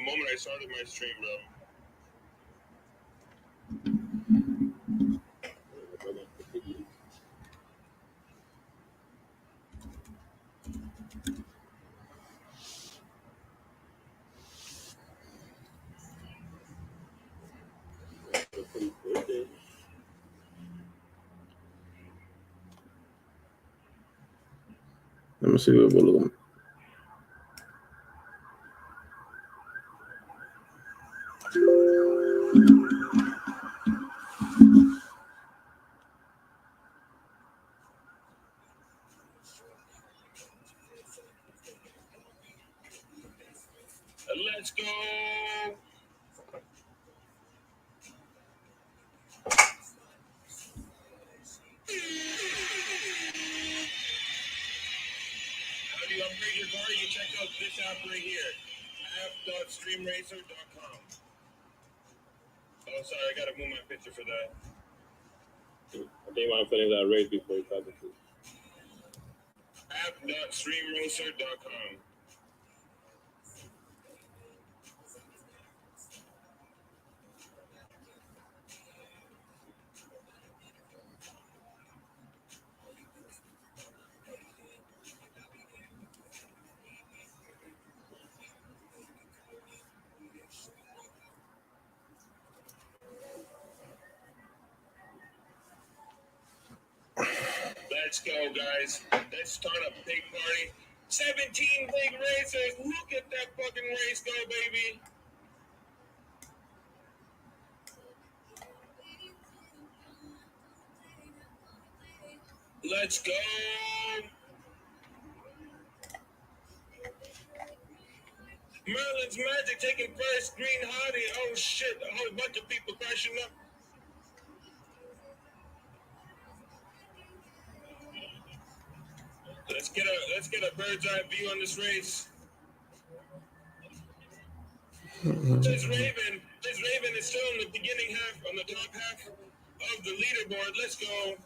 moment I started my stream, bro. Let me see what volume. Let's go. How do you upgrade your car? You check out this app right here, app.streamracer.com. Oh, sorry, I gotta move my picture for that. I think I'm filling that race before you talk to you. App.streamracer.com. Let's go, guys. Let's start a big party. 17 big races. Look at that fucking race go, baby. Let's go. Merlin's Magic taking first. Green Hottie. Oh, shit. A whole bunch of people crashing up. Let's get a bird's eye view on this race. Liz Raven is still in the beginning half, on the top half of the leaderboard. Let's go.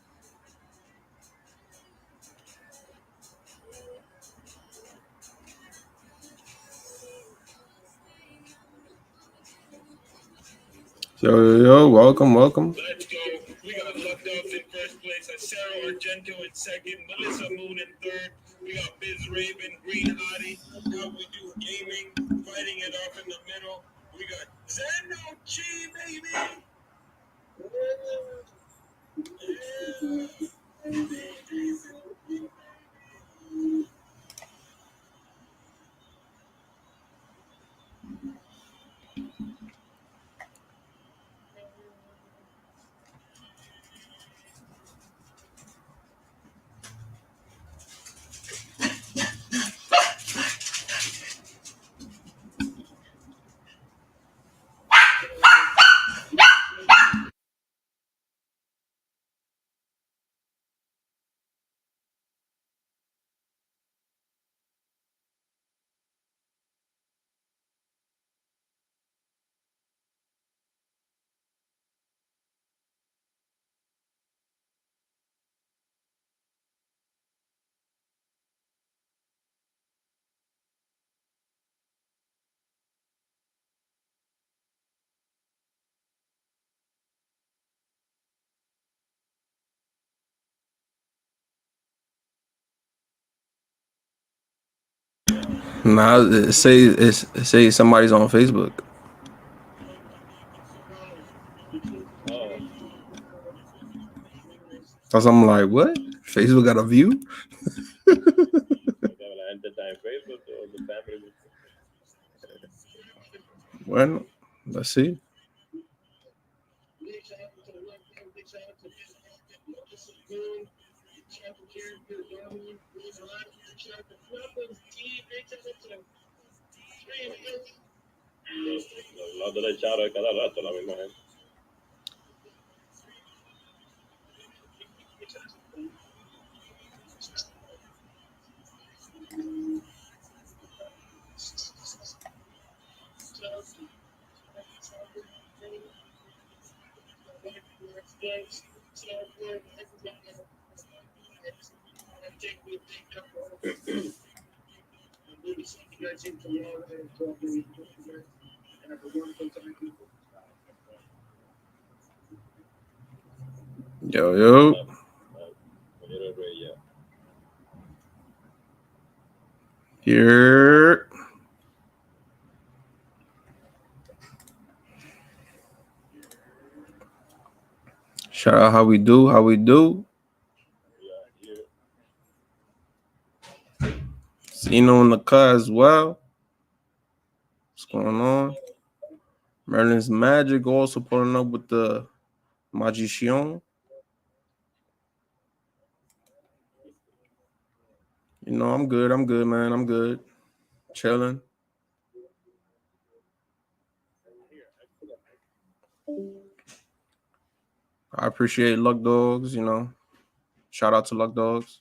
Yo, welcome. Let's go. We got Luck Dubs in first place, Sarah Argento in second, Melissa Moon in third. We got Biz Raven, Green Hottie, How We Do Gaming, fighting it off in the middle. We got Zeno G, baby. Nah, say somebody's on Facebook. Cause I'm like, what? Facebook got a view? Well, let's see. Lo derechado de cada rato, la misma gente. Yo. Here. Shout out how we do. Zeno in the car as well. What's going on? Merlin's Magic also pulling up with the Magician. You know, I'm good, man. I'm good. Chilling. I appreciate Luck Dogs, you know. Shout out to Luck Dogs.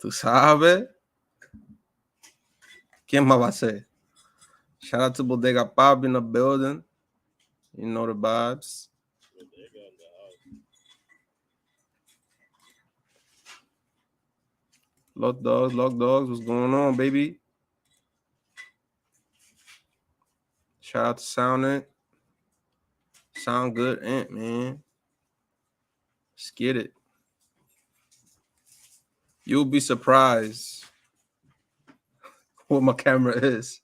Tú sabes? ¿Quién más va a ser? Shout out to Bodega Pop in the building. You know the vibes. Luck Dogs, what's going on, baby? Shout out to Sound It. Sound good, Ant, man. Let's get it. You'll be surprised what my camera is.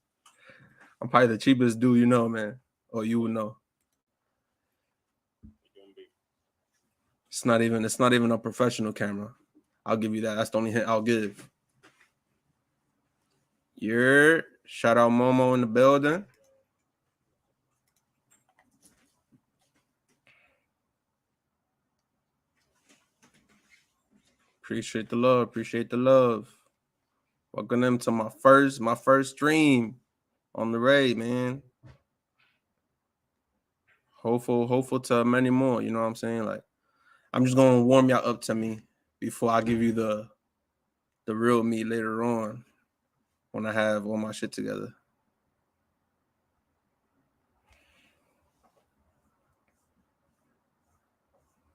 I'm probably the cheapest dude you know, man. Or you would know. It's not even a professional camera. I'll give you that. That's the only hint I'll give. Shout out Momo in the building. Appreciate the love. Welcome them to my first stream on the raid, man. Hopeful to many more. You know what I'm saying? Like, I'm just gonna warm y'all up to me before I give you the real me later on when I have all my shit together.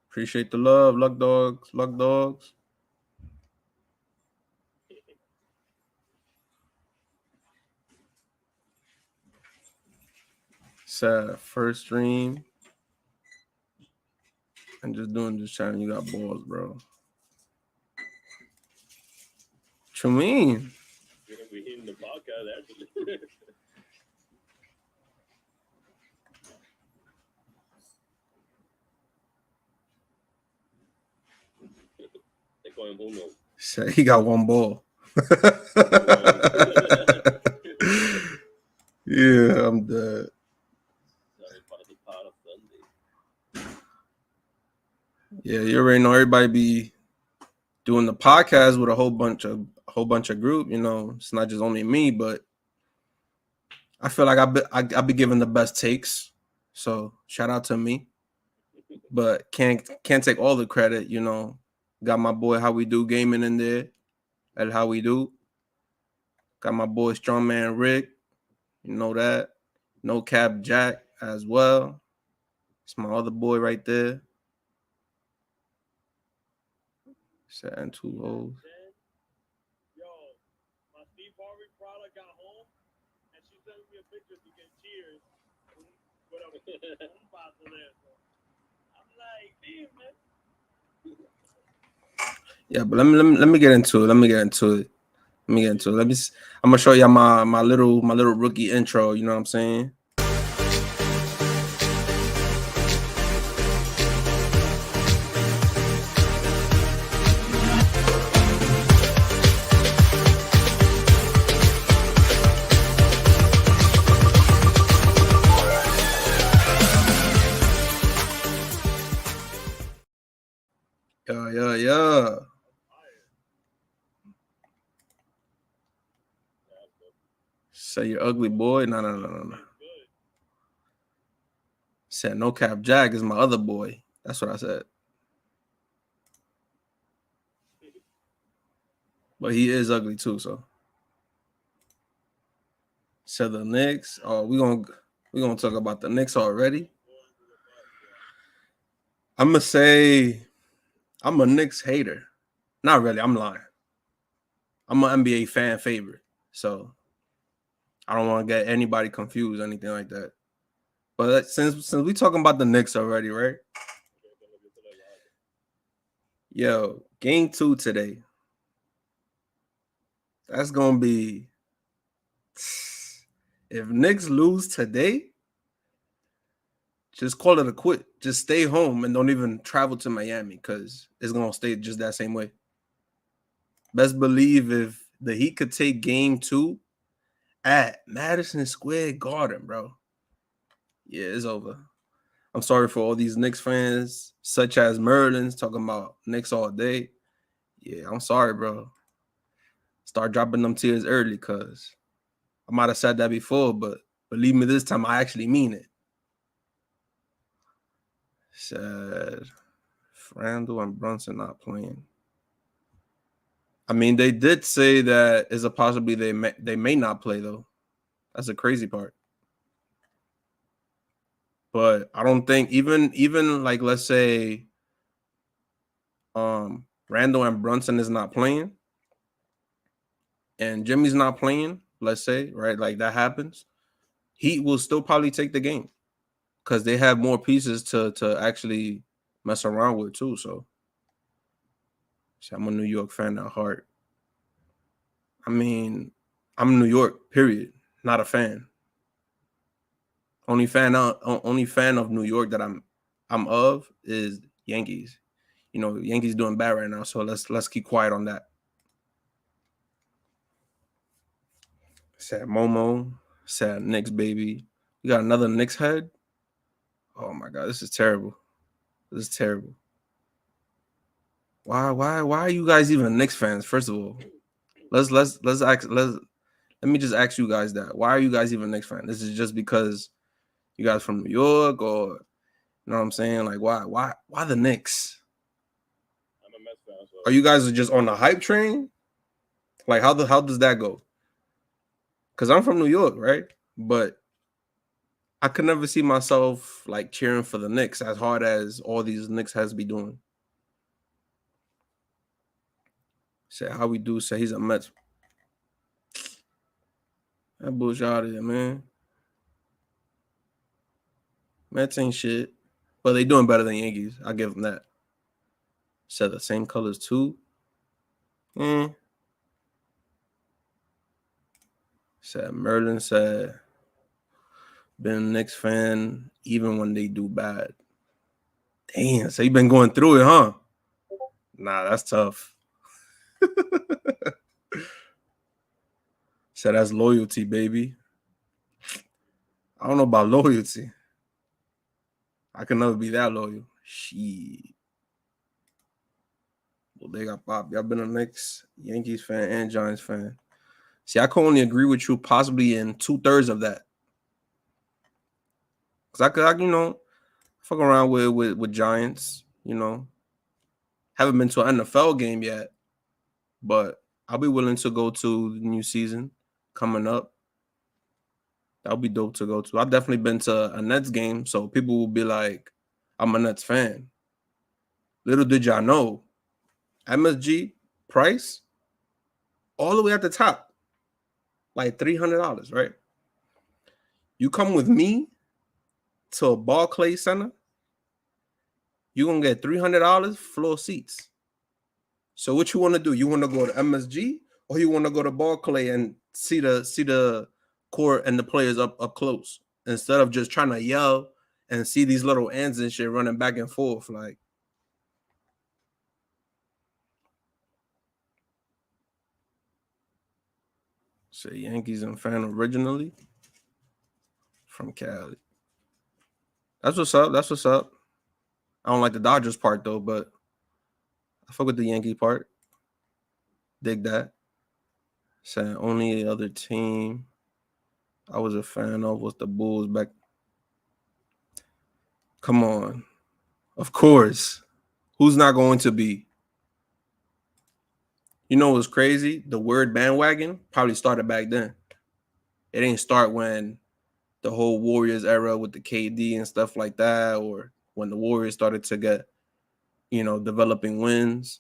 Appreciate the love, Luck Dogs. Sad first stream. And just doing this channel, you got balls, bro. What you mean? We hitting the podcast actually. They call him Uno. Say he got one ball. Yeah, I'm dead. Yeah, you already know everybody be doing the podcast with a whole bunch of group. You know, it's not just only me, but I feel like I be giving the best takes. So shout out to me, but can't take all the credit. You know, got my boy How We Do Gaming in there, at How We Do. Got my boy Strongman Rick. You know that. No Cap Jack as well. It's my other boy right there. Setting 2 O's. Yo, my Steve Harvey product got home, and she sent me a picture to get cheers with a bottle there. So I'm like, damn, man. Yeah, but let me get into it. I'm gonna show y'all my little rookie intro. You know what I'm saying? Yeah. Say you're ugly, boy. No. Said No Cap Jack is my other boy. That's what I said. But he is ugly too, so. Said the Knicks. Oh, we gonna talk about the Knicks already. I'm gonna say I'm a Knicks hater. Not really. I'm lying. I'm an NBA fan favorite, so I don't want to get anybody confused, anything like that. But since we talking about the Knicks already, right? Yo, game 2 today. That's gonna be if Knicks lose today, just call it a quit. Just stay home and don't even travel to Miami because it's gonna stay just that same way. Best believe if the Heat could take game 2 at Madison Square Garden, bro. Yeah, it's over. I'm sorry for all these Knicks fans, such as Merlin's talking about Knicks all day. Yeah, I'm sorry, bro. Start dropping them tears early because I might have said that before, but believe me, this time I actually mean it. Said Randall and Brunson not playing. I mean, they did say that is a possibility they may not play though. That's the crazy part. But I don't think even like let's say Randall and Brunson is not playing and Jimmy's not playing, let's say, right? Like that happens. Heat will still probably take the game because they have more pieces to actually mess around with too. So I'm a New York fan at heart. I mean, I'm New York, period. Not a fan. Only fan of New York that I'm of is Yankees. You know, Yankees doing bad right now, so let's keep quiet on that. Sad Momo, sad Knicks baby. We got another Knicks head. Oh my god, this is terrible. This is terrible. Why are you guys even Knicks fans? First of all, let me just ask you guys that. Why are you guys even Knicks fans? This is just because you guys from New York, or you know what I'm saying? Like why the Knicks? I'm a Mets fan. So. Are you guys just on the hype train? Like how does that go? Because I'm from New York, right? But I could never see myself like cheering for the Knicks as hard as all these Knicks has be doing. Say how we do say he's a Mets. That bullshit out of here, man. Mets ain't shit. But they doing better than Yankees. I give them that. Said the same colors too. Said Merlin said been a Knicks fan even when they do bad. Damn, so you been going through it, huh? Nah, that's tough. Said that's loyalty, baby. I don't know about loyalty. I can never be that loyal. Shit. Well, they got Pop. Y'all been a Knicks, Yankees fan, and Giants fan. See, I can only agree with you possibly in 2/3 of that. Because I could, you know, fuck around with Giants, you know. Haven't been to an NFL game yet, but I'll be willing to go to the new season coming up. That would be dope to go to. I've definitely been to a Nets game, so people will be like, I'm a Nets fan. Little did y'all know, MSG price all the way at the top, like $300, right? You come with me to a Barclays Center, you're going to get $300 floor seats. So what you want to do? You want to go to MSG or you want to go to Barclays and see the court and the players up close instead of just trying to yell and see these little ends and shit running back and forth? Like, say Yankees and fan originally from Cali. That's what's up. That's what's up. I don't like the Dodgers part though, but I fuck with the Yankee part. Dig that. Saying only other team I was a fan of was the Bulls back. Come on. Of course. Who's not going to be? You know what's crazy? The word bandwagon probably started back then. It didn't start when the whole Warriors era with the KD and stuff like that, or when the Warriors started to get, developing wins.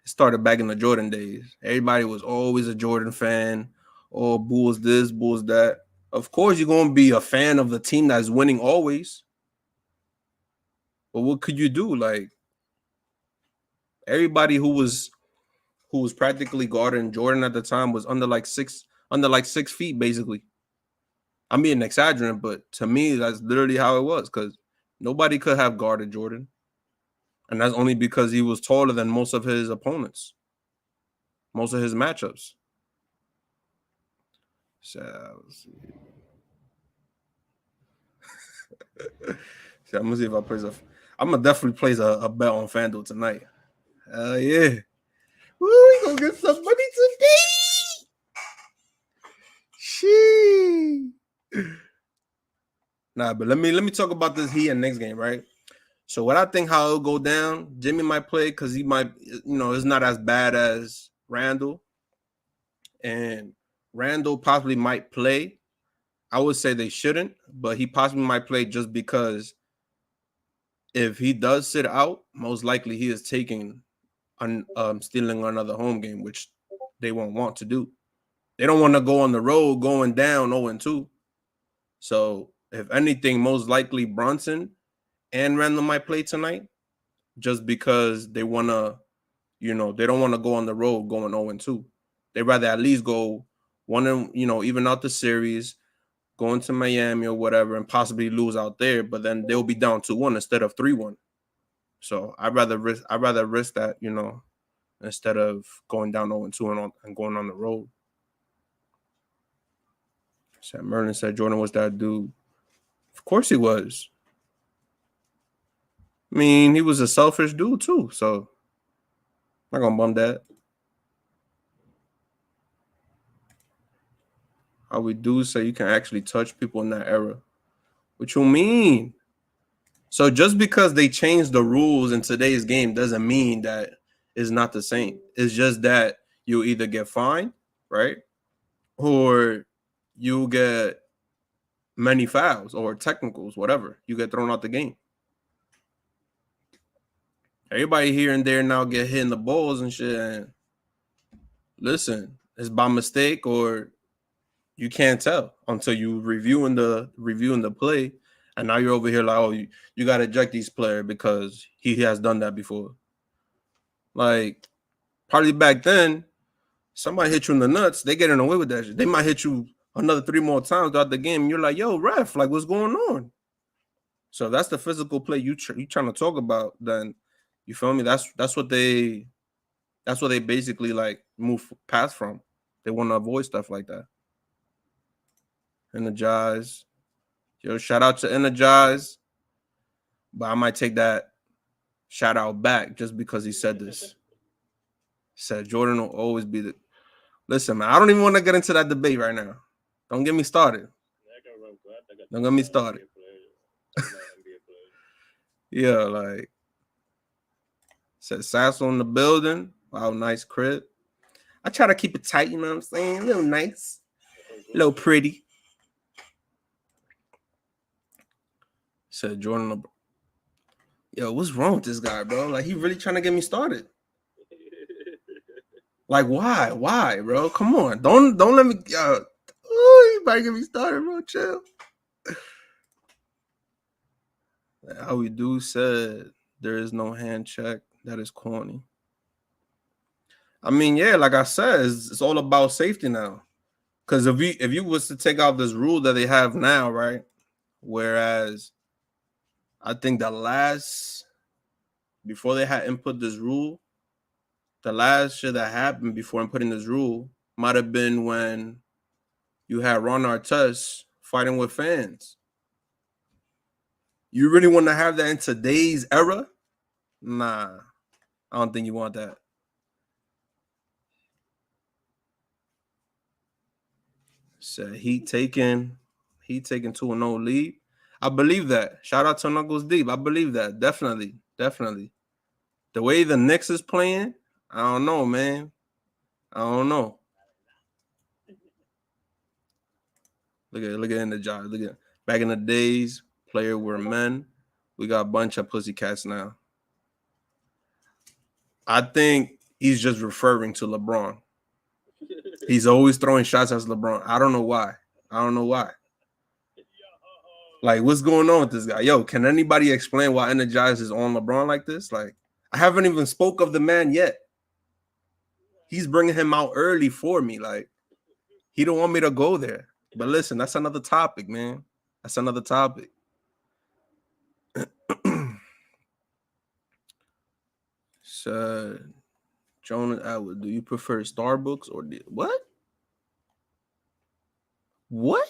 It started back in the Jordan days. Everybody was always a Jordan fan. Oh, Bulls this, Bulls that. Of course, you're going to be a fan of the team that's winning always. But what could you do? Like, everybody who was practically guarding Jordan at the time was under 6 feet, basically. I'm being exaggerating, but to me, that's literally how it was, because nobody could have guarded Jordan. And that's only because he was taller than most of his opponents, most of his matchups. So, I'm gonna see if I place I'm gonna definitely place a bet on FanDuel tonight. Hell yeah. Woo, we gonna get some money today. Shee. Nah, but let me talk about this Heat and Knicks game, right? So what I think how it'll go down, Jimmy might play because he might, it's not as bad as Randall. And Randall possibly might play. I would say they shouldn't, but he possibly might play just because if he does sit out, most likely he is stealing another home game, which they won't want to do. They don't want to go on the road going down 0-2. So if anything, most likely Brunson and Randall might play tonight, just because they want to, they don't want to go on the road going 0-2. They'd rather at least go even out the series, going to Miami or whatever, and possibly lose out there, but then they'll be down 2-1 instead of 3-1. So I'd rather risk that, instead of going down 0-2 and going on the road. Sam Merlin said Jordan was that dude. Of course he was. I mean, he was a selfish dude too, so I'm not gonna bum that. How we do say you can actually touch people in that era. What you mean? So just because they changed the rules in today's game doesn't mean that it's not the same. It's just that you either get fined, right? Or you get many fouls or technicals, whatever. You get thrown out the game. Everybody here and there now get hit in the balls and shit. And listen, it's by mistake or you can't tell until you reviewing the play. And now you're over here like, oh, you got to eject this player because he has done that before. Like, probably back then, somebody hit you in the nuts, they getting away with that shit. They might hit you another 3 more times throughout the game. And you're like, yo, ref, like, what's going on? So if that's the physical play you trying to talk about, then you feel me? That's what they basically like move past from. They want to avoid stuff like that. Energize. Yo, shout out to Energize. But I might take that shout out back just because he said this. He said Jordan will always be the. Listen, man, I don't even want to get into that debate right now. Don't get me started. Don't get me started. Yeah, like said Sassel in the building. Wow, nice crib. I try to keep it tight, you know what I'm saying? A little nice, a little pretty. Said Jordan. Yo, what's wrong with this guy, bro? Like, he really trying to get me started. Like, why? Why, bro? Come on. Don't let me. You better get me started, bro. Chill. How we do said there is no hand check. That is corny. I mean, yeah, like I said, it's all about safety now. Because if you was to take out this rule that they have now, right? Whereas I think before they had input this rule, the last shit that happened before inputting this rule might have been when you had Ron Artest fighting with fans. You really want to have that in today's era? Nah, I don't think you want that. Said he taking 2-0 lead. I believe that. Shout out to Knuckles Deep. I believe that. Definitely. The way the Knicks is playing, I don't know, man. I don't know. Look at Energize. Look at back in the days, players were men. We got a bunch of pussycats now. I think he's just referring to LeBron. He's always throwing shots at LeBron. I don't know why. Like, what's going on with this guy? Yo, can anybody explain why Energize is on LeBron like this? Like, I haven't even spoke of the man yet. He's bringing him out early for me. Like, he don't want me to go there. But listen, that's another topic, man. That's another topic. So, Jonah Atwood, do you prefer Starbucks or what? What?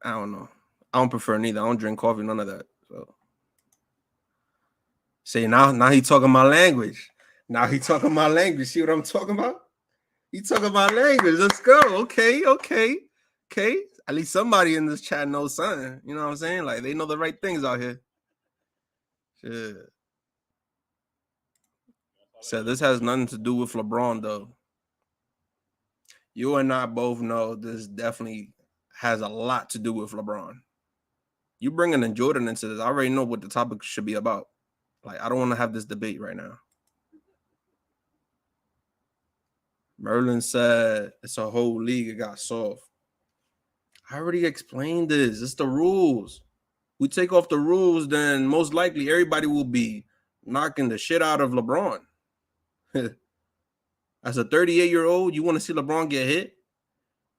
I don't know. I don't prefer neither. I don't drink coffee, none of that. So, see, now he talking my language. Now he talking my language. See what I'm talking about? He talking my language. Let's go. Okay. At least somebody in this chat knows something. You know what I'm saying? Like, they know the right things out here. Shit. So this has nothing to do with LeBron, though. You and I both know this definitely has a lot to do with LeBron. You bringing in Jordan into this, I already know what the topic should be about. Like, I don't want to have this debate right now. Merlin said it's a whole league. It got soft. I already explained this. It's the rules. We take off the rules, then most likely everybody will be knocking the shit out of LeBron. As a 38-year-old, you want to see LeBron get hit?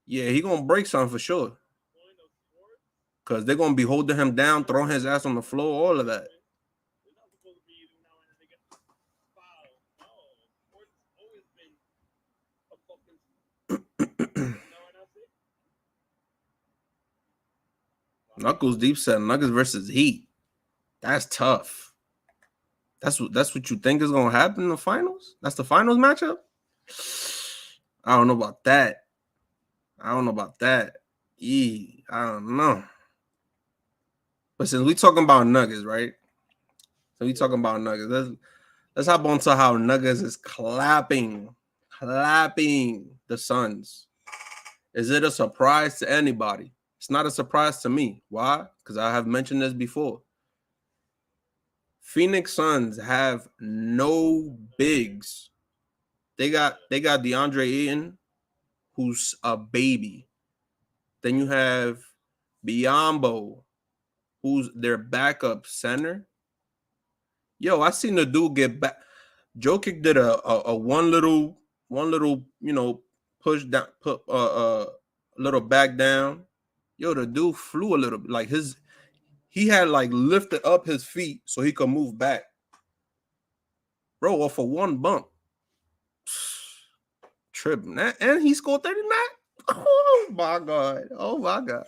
Yeah, he going to break something for sure. Because they're going to be holding him down, throwing his ass on the floor, all of that. Knuckles deep said Nuggets versus Heat. That's tough. That's what you think is going to happen in the finals? That's the finals matchup? I don't know about that. I don't know. But since we talking about Nuggets, right? Let's hop on to how Nuggets is clapping the Suns. Is it a surprise to anybody? It's not a surprise to me. Why? Because I have mentioned this before. Phoenix Suns have no bigs. They got DeAndre Ayton, who's a baby. Then you have Biyombo, who's their backup center. Yo, I seen the dude get back. Jokic did a one little, push down, put a little back down. Yo, the dude flew a little bit. Like he had like lifted up his feet so he could move back. Bro, off of one bump. Tripping. And he scored 39. Oh my God.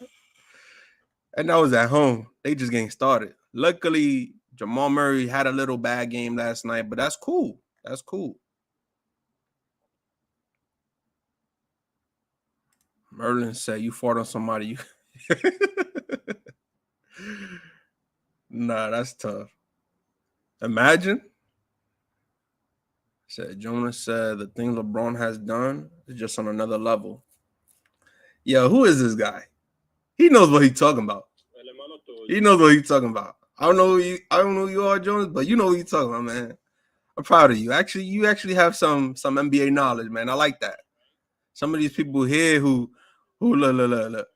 And that was at home. They just getting started. Luckily, Jamal Murray had a little bad game last night, but that's cool. Merlin said, you fought on somebody. Nah, that's tough. Imagine. Jonas said the thing LeBron has done is just on another level. Yo, who is this guy? He knows what he's talking about. I don't know who you are, Jonas, but you know what he's talking about, man. I'm proud of you. Actually, you actually have some NBA knowledge, man. I like that. Some of these people here who look.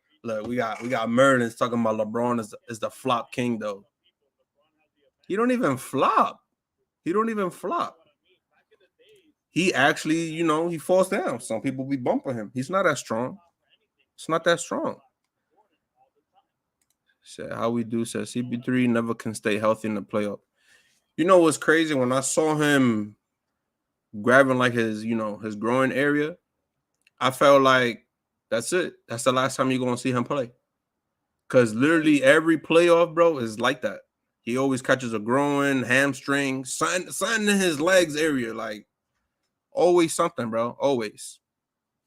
We got Merlin's talking about LeBron is the flop king, though. He don't even flop. He actually, he falls down. Some people be bumping him. He's not as strong. It's not that strong. Said how we do. Said CP3 never can stay healthy in the playoff. You know what's crazy? When I saw him grabbing like his groin area, I felt like that's it. That's the last time you're gonna see him play. Cause literally every playoff, bro, is like that. He always catches a groin, hamstring, something in his legs area, like always something, bro. Always.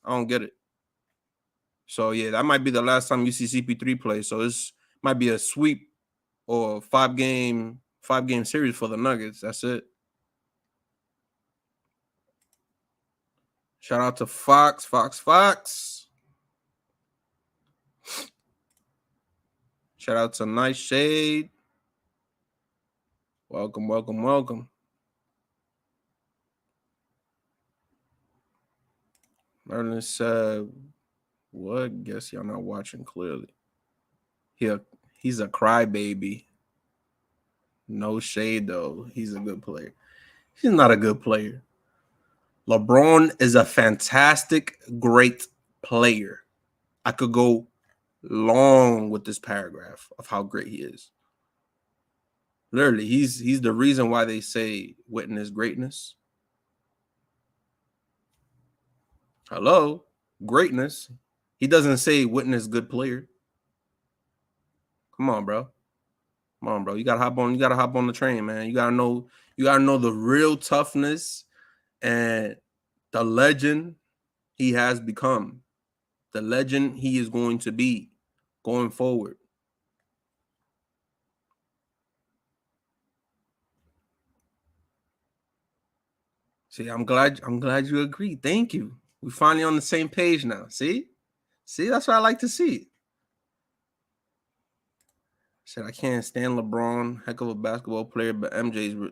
I don't get it. So yeah, that might be the last time you see CP3 play. So this might be a sweep or five game series for the Nuggets. That's it. Shout out to Fox. Shout out to Nice Shade. Welcome, welcome, welcome. Merlin said, what? Guess y'all not watching clearly. He's a crybaby. No shade, though. He's a good player. He's not a good player. LeBron is a fantastic, great player. I could go long with this paragraph of how great he is. Literally, he's the reason why they say witness greatness. Hello, greatness. He doesn't say witness good player. Come on, bro. Come on, bro. You gotta hop on the train, man. You gotta know the real toughness and the legend he has become. The legend he is going to be going forward. See, I'm glad you agree. Thank you. We're finally on the same page now. See, that's what I like to see. Said I can't stand LeBron, heck of a basketball player, but MJ's.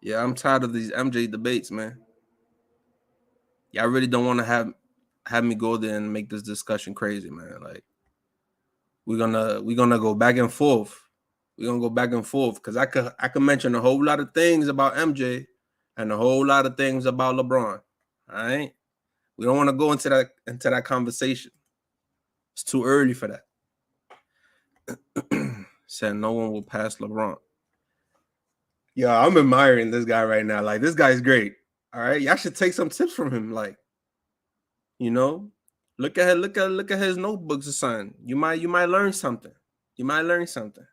Yeah, I'm tired of these MJ debates, man. Yeah, I really don't want to have me go there and make this discussion crazy, man. Like we're gonna go back and forth. We're gonna go back and forth because I could mention a whole lot of things about MJ and a whole lot of things about LeBron. All right, we don't want to go into that conversation. It's too early for that. Said no one will pass LeBron. Yeah, I'm admiring this guy right now. Like this guy's great. All right, y'all should take some tips from him. Like, you know, look at his notebooks or something. You might learn something. You might learn something.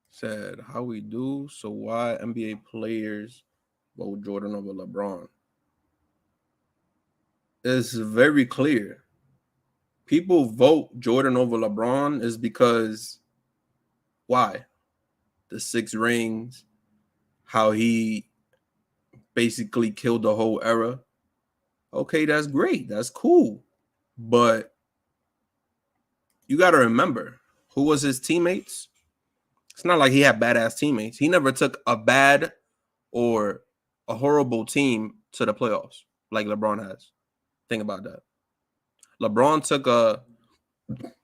Said how we do. So why NBA players vote Jordan over LeBron? It's very clear. People vote Jordan over LeBron is because why? The 6 rings, how he basically killed the whole era. Okay, that's great. That's cool. But you got to remember, who was his teammates? It's not like he had badass teammates. He never took a bad or a horrible team to the playoffs like LeBron has. Think about that.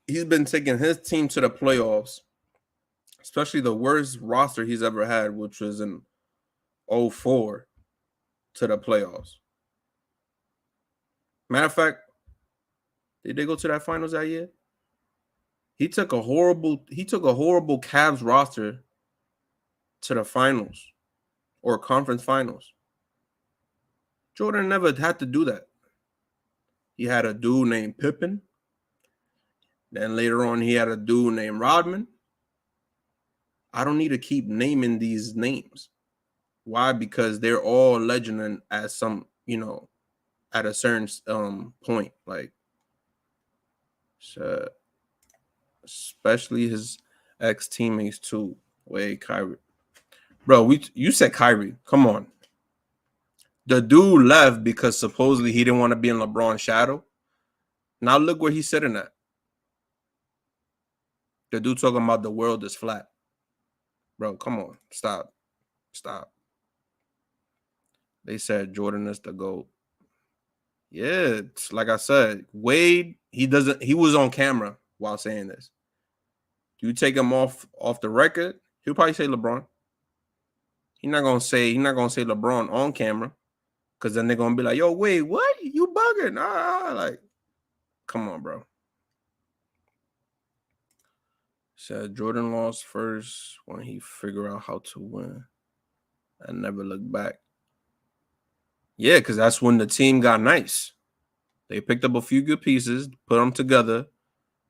He's been taking his team to the playoffs, especially the worst roster he's ever had, which was in 2004 to the playoffs. Matter of fact, did they go to that finals that year? He took a horrible Cavs roster to the finals or conference finals. Jordan never had to do that. He had a dude named Pippen. Then later on, he had a dude named Rodman. I don't need to keep naming these names. Why? Because they're all legend at some, at a certain point. Like, so, especially his ex-teammates too. Wait, Kyrie. Bro, you said Kyrie. Come on. The dude left because supposedly he didn't want to be in LeBron's shadow. Now look where he's sitting at. The dude talking about the world is flat. Bro, come on. Stop. They said Jordan is the GOAT. Yeah, it's like I said, Wade, he was on camera while saying this. You take him off the record, he'll probably say LeBron. He's not gonna say LeBron on camera, because then they're gonna be like, yo, Wade, what? You bugging? Like, come on, bro. Said Jordan lost first when he figured out how to win and never look back. Yeah, because that's when the team got nice. They picked up a few good pieces, put them together,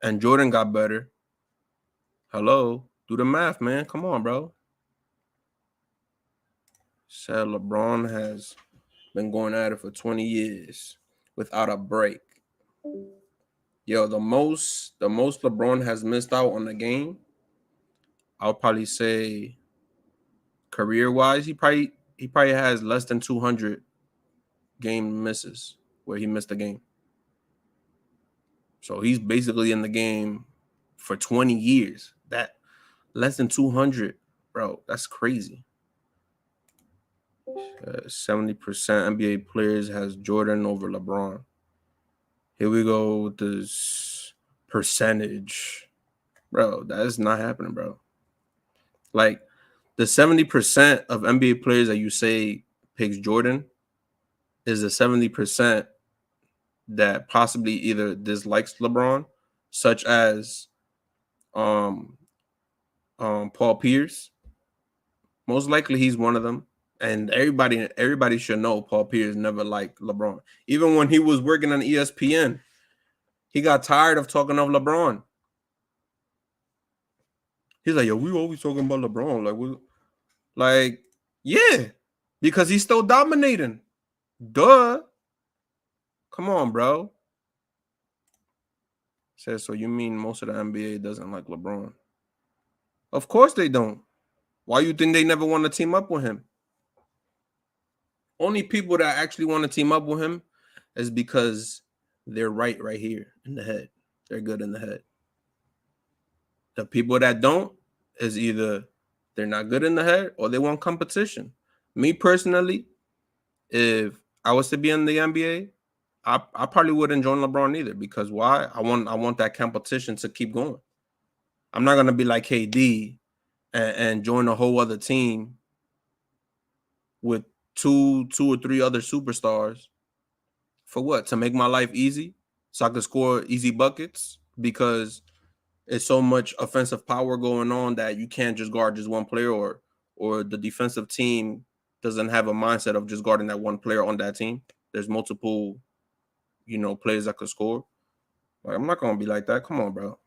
and Jordan got better. Hello, do the math, man. Come on, bro. Said LeBron has been going at it for 20 years without a break. Yo, the most LeBron has missed out on the game, I'll probably say career-wise, he he probably has less than 200 game misses where he missed a game. So he's basically in the game for 20 years. That less than 200, bro. That's crazy. 70% NBA players has Jordan over LeBron. Here we go with this percentage. Bro, that is not happening, bro. Like, the 70% of NBA players that you say picks Jordan is the 70% that possibly either dislikes LeBron, such as Paul Pierce. Most likely he's one of them. And everybody should know Paul Pierce never liked LeBron. Even when he was working on ESPN, he got tired of talking of LeBron. He's like, yo, we always talking about LeBron. Yeah, because he's still dominating. Duh. Come on, bro. Says, so you mean most of the NBA doesn't like LeBron? Of course they don't. Why you think they never want to team up with him? Only people that actually want to team up with him is because they're right here in the head. They're good in the head. The people that don't is either they're not good in the head or they want competition. Me personally, if I was to be in the NBA, I probably wouldn't join LeBron either, because why? I want that competition to keep going. I'm not gonna be like KD and join a whole other team with two or three other superstars for what? To make my life easy so I can score easy buckets, because it's so much offensive power going on that you can't just guard just one player, or the defensive team doesn't have a mindset of just guarding that one player on that team. There's multiple, players that could score. Like, I'm not gonna be like that. Come on, bro.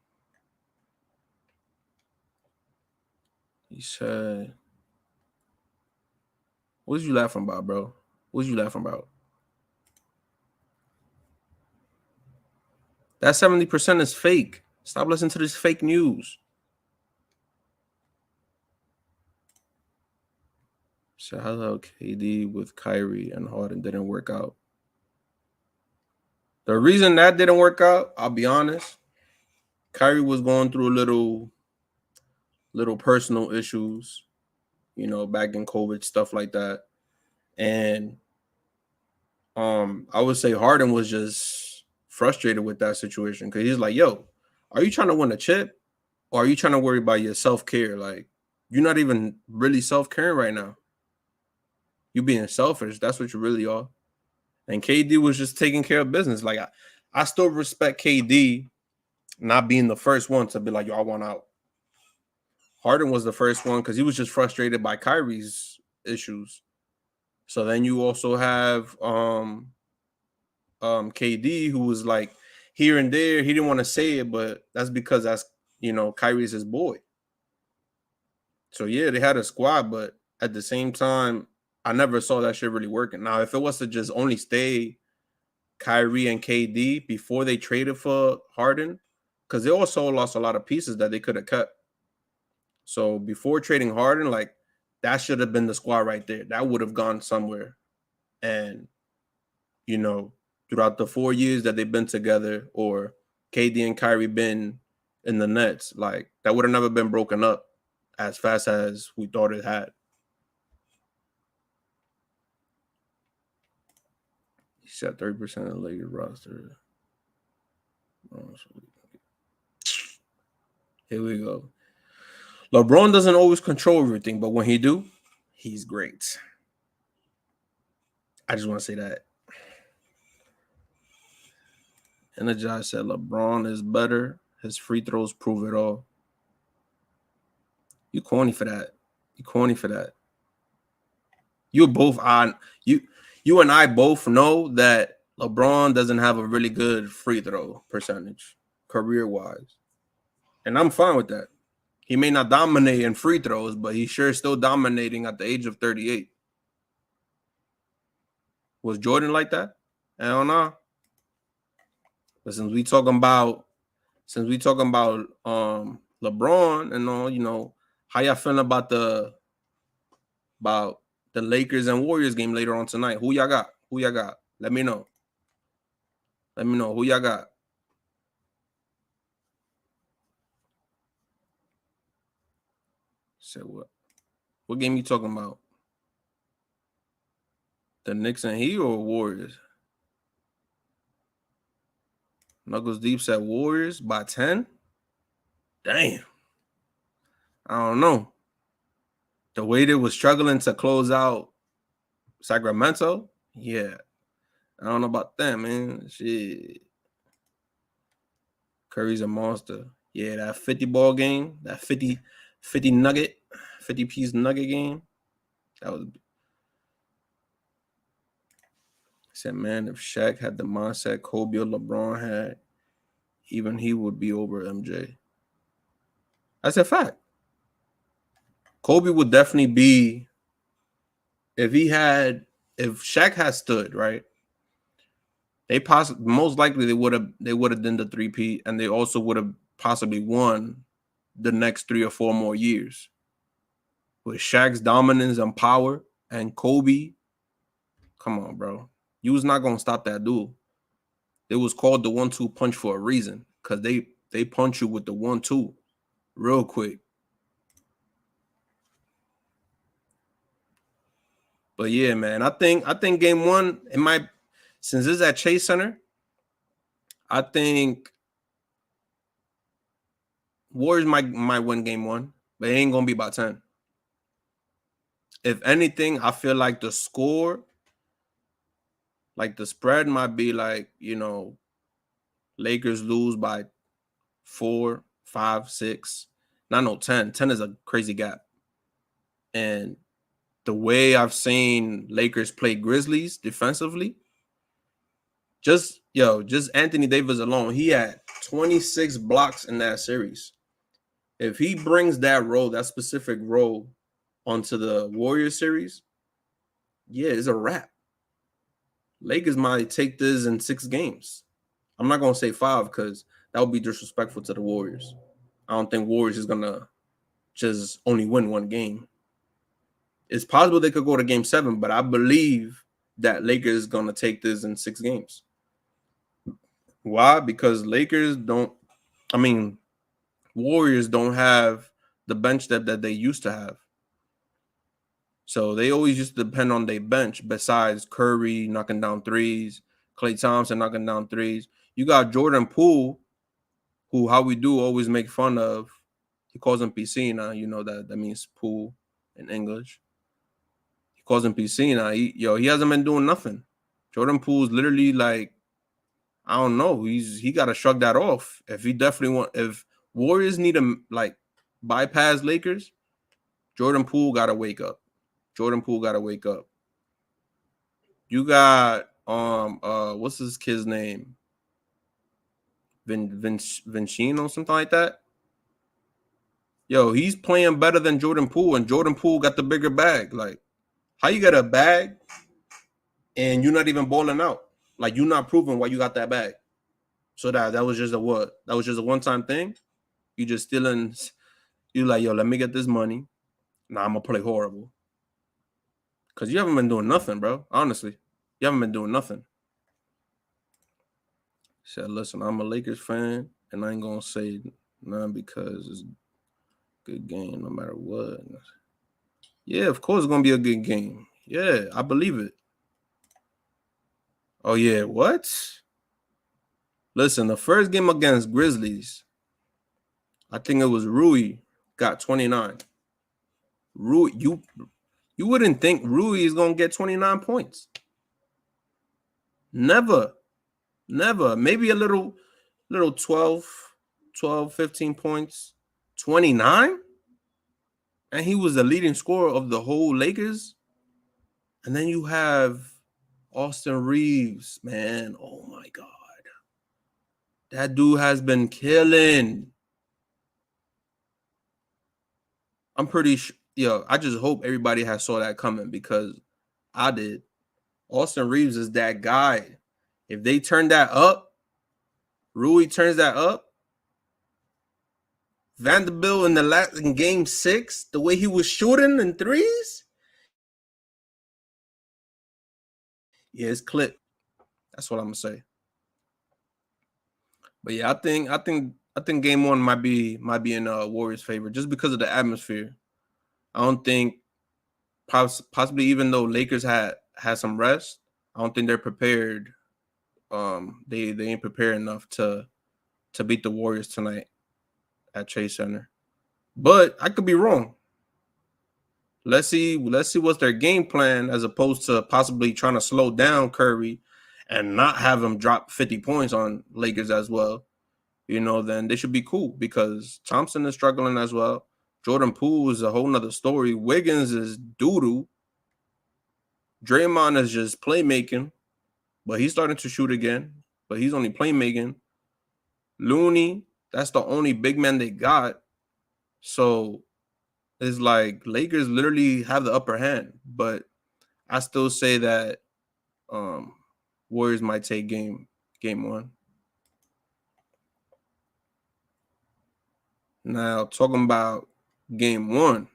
He said, what you laughing about, bro? What you laughing about? That 70% is fake. Stop listening to this fake news. So hello, KD with Kyrie and Harden didn't work out. The reason that didn't work out, I'll be honest, Kyrie was going through little personal issues, back in COVID, stuff like that. And I would say Harden was just frustrated with that situation, because he's like, yo, are you trying to win a chip, or are you trying to worry about your self-care? Like, you're not even really self-caring right now. You being selfish. That's what you really are. And KD was just taking care of business. Like, I still respect KD not being the first one to be like, yo, I want out. Harden was the first one because he was just frustrated by Kyrie's issues. So then you also have KD, who was like here and there. He didn't want to say it, but that's because Kyrie's his boy. So yeah, they had a squad, but at the same time, I never saw that shit really working. Now, if it was to just only stay Kyrie and KD before they traded for Harden, because they also lost a lot of pieces that they could have cut. So before trading Harden, like, that should have been the squad right there. That would have gone somewhere. And, throughout the 4 years that they've been together, or KD and Kyrie been in the Nets, like, that would have never been broken up as fast as we thought it had. He said 30% of the Lakers roster. Here we go. LeBron doesn't always control everything, but when he do, he's great. I just want to say that. Energize said LeBron is better. His free throws prove it all. You corny for that. You and I both know that LeBron doesn't have a really good free throw percentage career-wise. And I'm fine with that. He may not dominate in free throws, but he's sure still dominating at the age of 38. Was Jordan like that? I don't know. But since we talking about LeBron and all, how y'all feeling about the Lakers and Warriors game later on tonight. Who y'all got? Let me know. Who y'all got. Say what? What game you talking about? The Knicks and Heat or Warriors? Knuckles Deep said Warriors by 10. Damn. I don't know. The way they was struggling to close out Sacramento, yeah. I don't know about that, man. Shit. Curry's a monster. Yeah, that 50 ball game, that 50 nugget, 50-piece nugget game. That was. Said, man, if Shaq had the mindset Kobe or LeBron had, even he would be over MJ. That's a fact. Kobe would definitely be, if Shaq had stood, right? They most likely they would have done the 3-peat, and they also would have possibly won the next 3 or 4 more years. With Shaq's dominance and power and Kobe, come on, bro. You was not gonna stop that dude. It was called the 1-2 punch for a reason, because they punch you with the 1-2 real quick. But yeah, man, I think game 1, it might, since it's at Chase Center, I think Warriors might win game 1, but it ain't gonna be by 10. If anything, I feel like the score, like the spread might be like, Lakers lose by 4, 5, 6. Not 10. 10 is a crazy gap. And the way I've seen Lakers play Grizzlies defensively, just Anthony Davis alone, he had 26 blocks in that series. If he brings that specific role onto the Warriors series, yeah, it's a wrap. Lakers might take this in 6 games. I'm not going to say 5 because that would be disrespectful to the Warriors. I don't think Warriors is going to just only win 1 game. It's possible they could go to game 7, but I believe that Lakers is going to take this in 6 games. Why? Because Warriors don't have the bench depth that they used to have. So they always used to depend on their bench besides Curry knocking down threes, Klay Thompson knocking down threes. You got Jordan Poole, who how we do always make fun of. He calls him piscina. That means pool in English. He calls him piscina. He hasn't been doing nothing. Jordan Poole's literally like, I don't know. He got to shrug that off. If Warriors need to bypass Lakers, Jordan Poole got to wake up. You got what's this kid's name? Vincino, something like that. Yo, he's playing better than Jordan Poole, and Jordan Poole got the bigger bag. Like, how you got a bag and you're not even balling out? Like, you're not proving why you got that bag. So that was just a what? That was just a one-time thing? You just stealing. You like, yo, let me get this money. Nah, I'm gonna play horrible. Because you haven't been doing nothing, bro. Honestly. You haven't been doing nothing. Said, listen, I'm a Lakers fan, and I ain't going to say none because it's a good game no matter what. Yeah, of course it's going to be a good game. Yeah, I believe it. Oh, yeah, what? Listen, the first game against Grizzlies, I think it was Rui, got 29. Rui, you wouldn't think Rui is going to get 29 points. Never. Maybe a little 12, 15 points. 29? And he was the leading scorer of the whole Lakers. And then you have Austin Reeves, man. Oh, my God. That dude has been killing. I'm pretty sure. I just hope everybody has saw that coming because I did. Austin Reeves is that guy. If they turn that up, Rui turns that up. Vanderbilt in game 6, the way he was shooting in threes, Yeah, it's clipped. That's what I'm gonna say. But yeah, I think game one might be in Warriors' favor just because of the atmosphere. I don't think possibly even though Lakers had some rest, I don't think they're prepared. They ain't prepared enough to beat the Warriors tonight at Chase Center. But I could be wrong. Let's see what's their game plan as opposed to possibly trying to slow down Curry and not have him drop 50 points on Lakers as well. Then they should be cool because Thompson is struggling as well. Jordan Poole is a whole nother story. Wiggins is doo-doo. Draymond is just playmaking, but he's starting to shoot again, but he's only playmaking. Looney, that's the only big man they got. So it's like Lakers literally have the upper hand, but I still say that Warriors might take game one. Now, talking about game one,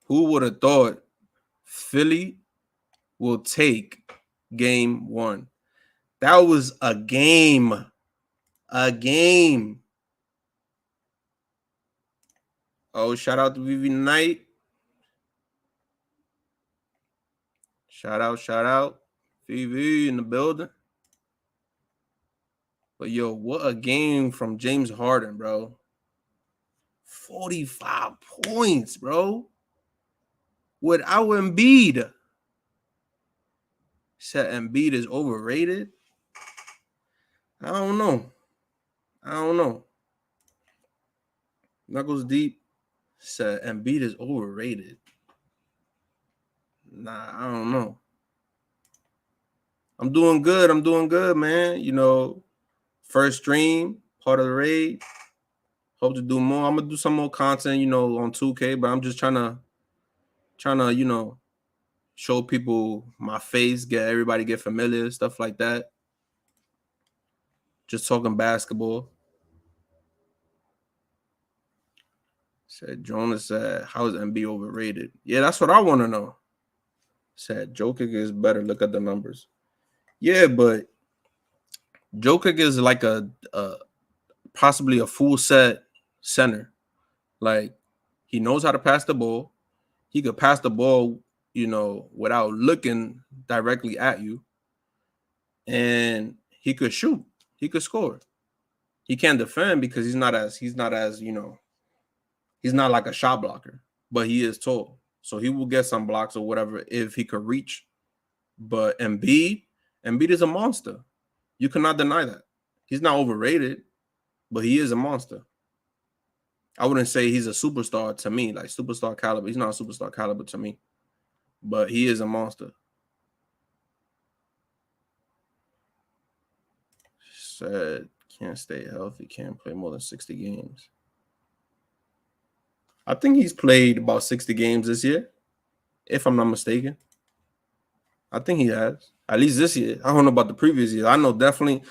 who would have thought Philly will take game one? That was a game. A game. Oh, shout out to Vivi Knight. Shout out. Vivi in the building. But yo, what a game from James Harden, bro. 45 points, bro. Without Embiid. Said Embiid is overrated. I don't know. Knuckles Deep said Embiid is overrated. Nah, I don't know. I'm doing good, man. First stream, part of the raid. Hope to do more. I'm gonna do some more content, on 2K, but I'm just trying to, show people my face, get familiar, stuff like that. Just talking basketball. Said Jonas said, how is MB overrated? Yeah, that's what I want to know. Said Jokic is better. Look at the numbers. Yeah, but Jokic is like a possibly a full set center. Like he knows how to pass the ball. He could pass the ball, without looking directly at you. And he could shoot. He could score. He can't defend because he's not as he's not like a shot blocker, but he is tall. So he will get some blocks or whatever if he could reach. But Embiid is a monster. You cannot deny that. He's not overrated, but he is a monster. I wouldn't say he's a superstar to me, like superstar caliber. He's not a superstar caliber to me, but he is a monster. Said can't stay healthy, can't play more than 60 games. I think he's played about 60 games this year, if I'm not mistaken. I think he has. At least this year. I don't know about the previous year. I know definitely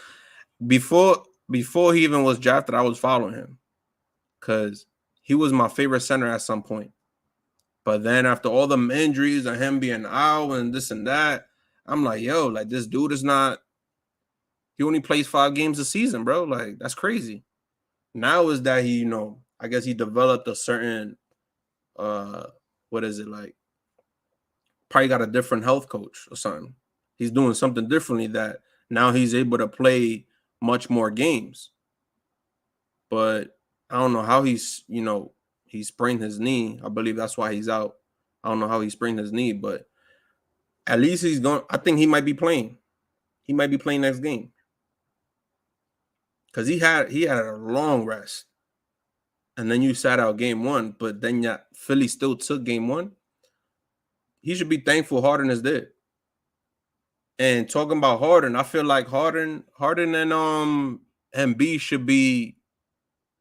before he even was drafted, I was following him because he was my favorite center at some point. But then after all the injuries and him being out and this and that, I'm like, yo, like this dude is not. He only plays 5 games a season, bro. Like that's crazy. Now is that he, I guess he developed a certain, what is it like? Probably got a different health coach or something. He's doing something differently that now he's able to play much more games. But I don't know how he's, he sprained his knee. I believe that's why he's out. I don't know how he sprained his knee, but at least he's going. I think he might be playing. He might be playing next game. Because he had a long rest. And then you sat out game one, but then Philly still took game one. He should be thankful Harden is there. And talking about Harden, I feel like Harden and Embiid should be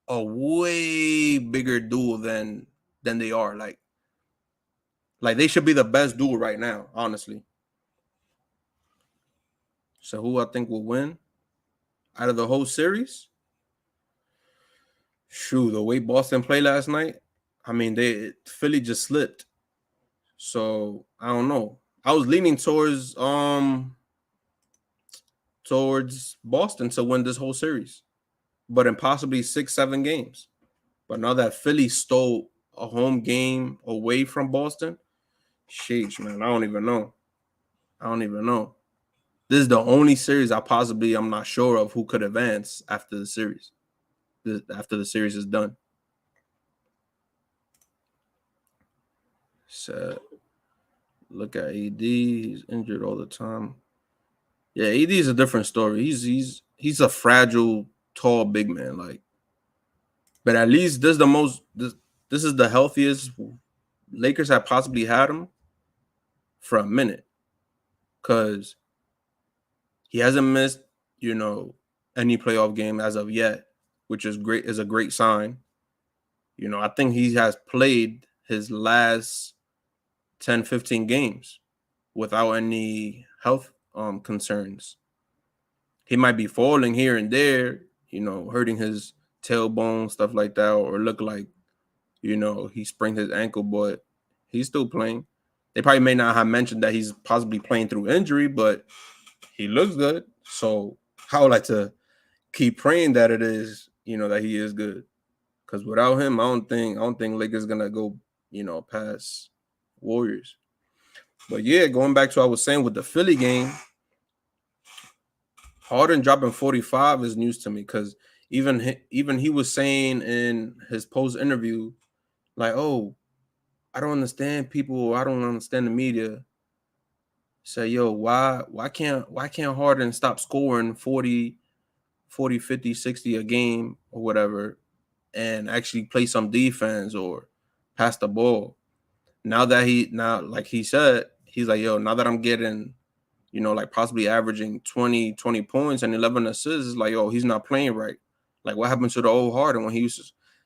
a way bigger duel than they are. Like they should be the best duel right now, honestly. So who I think will win out of the whole series? Shoot, the way Boston played last night, I mean, Philly just slipped. So I don't know. I was leaning towards Boston to win this whole series, but in possibly 6-7 games. But now that Philly stole a home game away from Boston, sheesh, man, I don't even know. This is the only series I'm not sure of who could advance after the series. After the series is done. So look at AD. He's injured all the time. Yeah, AD is a different story. He's a fragile, tall, big man. Like, but at least this is the healthiest Lakers have possibly had him for a minute, because he hasn't missed, any playoff game as of yet, which is a great sign. I think he has played his last 10, 15 games without any health concerns. He might be falling here and there, hurting his tailbone, stuff like that, or look like, he sprained his ankle, but he's still playing. They probably may not have mentioned that he's possibly playing through injury, but he looks good. So I would like to keep praying that it is, that he is good. Because without him, I don't think Lakers gonna go, past Warriors. But yeah, going back to what I was saying with the Philly game, Harden dropping 45 is news to me, because even he was saying in his post interview, like, oh, I don't understand people. I don't understand the media. Say, yo, why can't Harden stop scoring 40, 50, 60 a game or whatever, and actually play some defense or pass the ball? Now, like he said, he's like, yo, now that I'm getting, like possibly averaging 20 points and 11 assists, it's like, yo, he's not playing right. Like, what happened to the old Harden when he used to?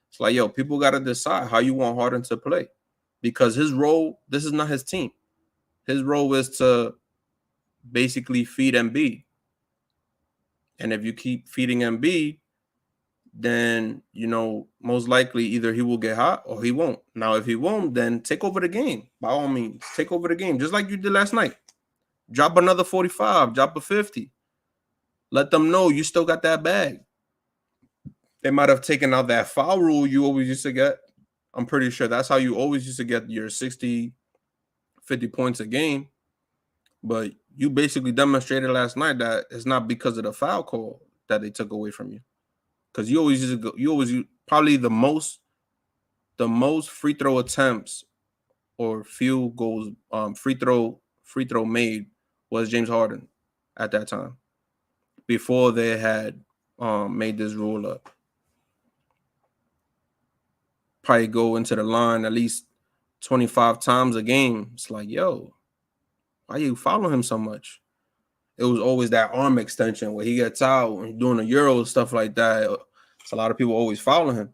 It's like, yo, people got to decide how you want Harden to play, because his role, this is not his team. His role is to basically feed Embiid. And if you keep feeding Embiid, then, most likely either he will get hot or he won't. Now, if he won't, then take over the game. By all means, take over the game, just like you did last night. Drop another 45, drop a 50. Let them know you still got that bag. They might have taken out that foul rule you always used to get. I'm pretty sure that's how you always used to get your 60, 50 points a game. But you basically demonstrated last night that it's not because of the foul call that they took away from you. Because you always probably the most free throw attempts or field goals, free throw made was James Harden at that time, before they had made this rule up. Probably go into the line at least 25 times a game. It's like, yo, why you following him so much? It was always that arm extension where he gets out and doing the Euro, stuff like that. So a lot of people always following him.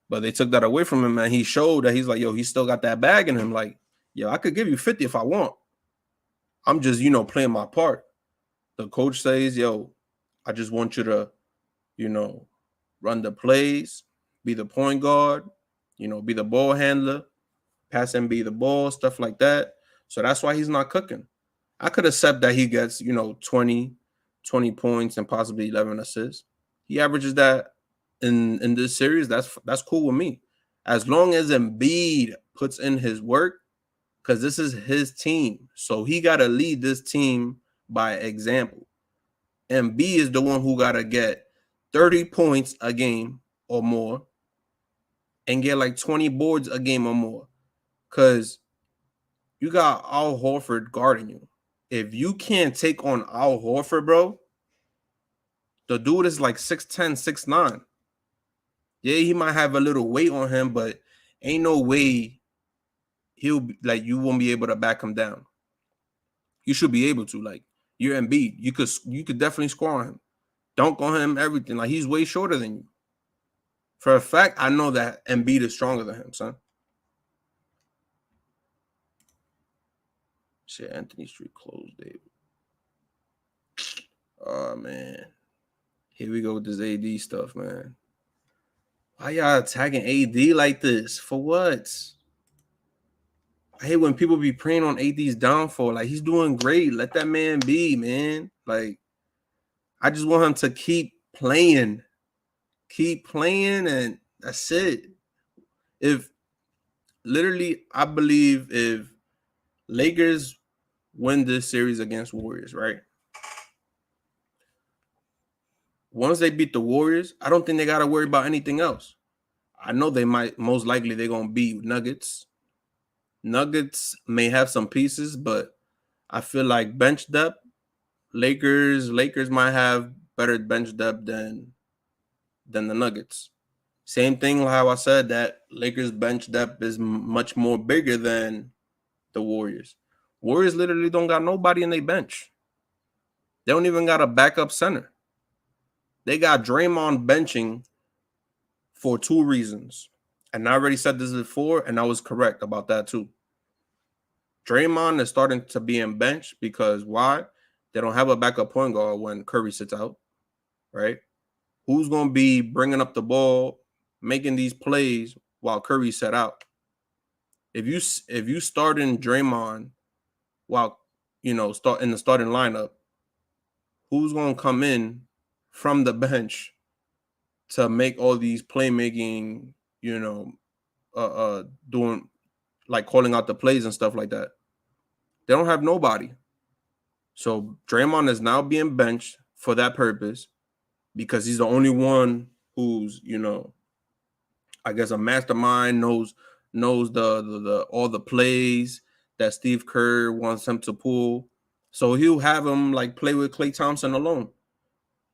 But they took that away from him, and he showed that he's like, yo, he still got that bag in him. Like, yo, I could give you 50 if I want. I'm just, playing my part. The coach says, yo, I just want you to, run the plays, be the point guard, be the ball handler, pass and be the ball, stuff like that. So that's why he's not cooking. I could accept that he gets, 20 points and possibly 11 assists. He averages that in this series. That's cool with me. As long as Embiid puts in his work, because this is his team. So he got to lead this team by example. Embiid is the one who got to get 30 points a game or more and get like 20 boards a game or more. Because you got Al Horford guarding you. If you can't take on Al Horford, bro, the dude is like 6'10", 6'9". Yeah, he might have a little weight on him, but ain't no way he'll be, like, you won't be able to back him down. You should be able to. Like, you're Embiid. You could definitely score on him. Dunk on him, everything. Like, he's way shorter than you. For a fact, I know that Embiid is stronger than him, son. Shit, Anthony Street closed, David. Oh, man. Here we go with this AD stuff, man. Why y'all attacking AD like this? For what? I hate when people be preying on AD's downfall. Like, he's doing great. Let that man be, man. Like, I just want him to keep playing, and that's it. If literally, I believe if Lakers win this series against Warriors, right? Once they beat the Warriors, I don't think they got to worry about anything else. I know they might, most likely, they're going to beat Nuggets. Nuggets may have some pieces, but I feel like bench depth, Lakers might have better bench depth than the Nuggets. Same thing how I said that Lakers bench depth is much more bigger than the Warriors. Warriors literally don't got nobody in their bench. They don't even got a backup center. They got Draymond benching for two reasons. And I already said this before, and I was correct about that too. Draymond is starting to be in bench because why? They don't have a backup point guard when Curry sits out, right? Who's going to be bringing up the ball, making these plays while Curry set out? If you start in Draymond while start in the starting lineup, who's going to come in from the bench to make all these playmaking, doing like calling out the plays and stuff like that? They don't have nobody. So Draymond is now being benched for that purpose because he's the only one who's, I guess a mastermind, knows the all the plays that Steve Kerr wants him to pull. So he'll have him like play with Klay Thompson alone.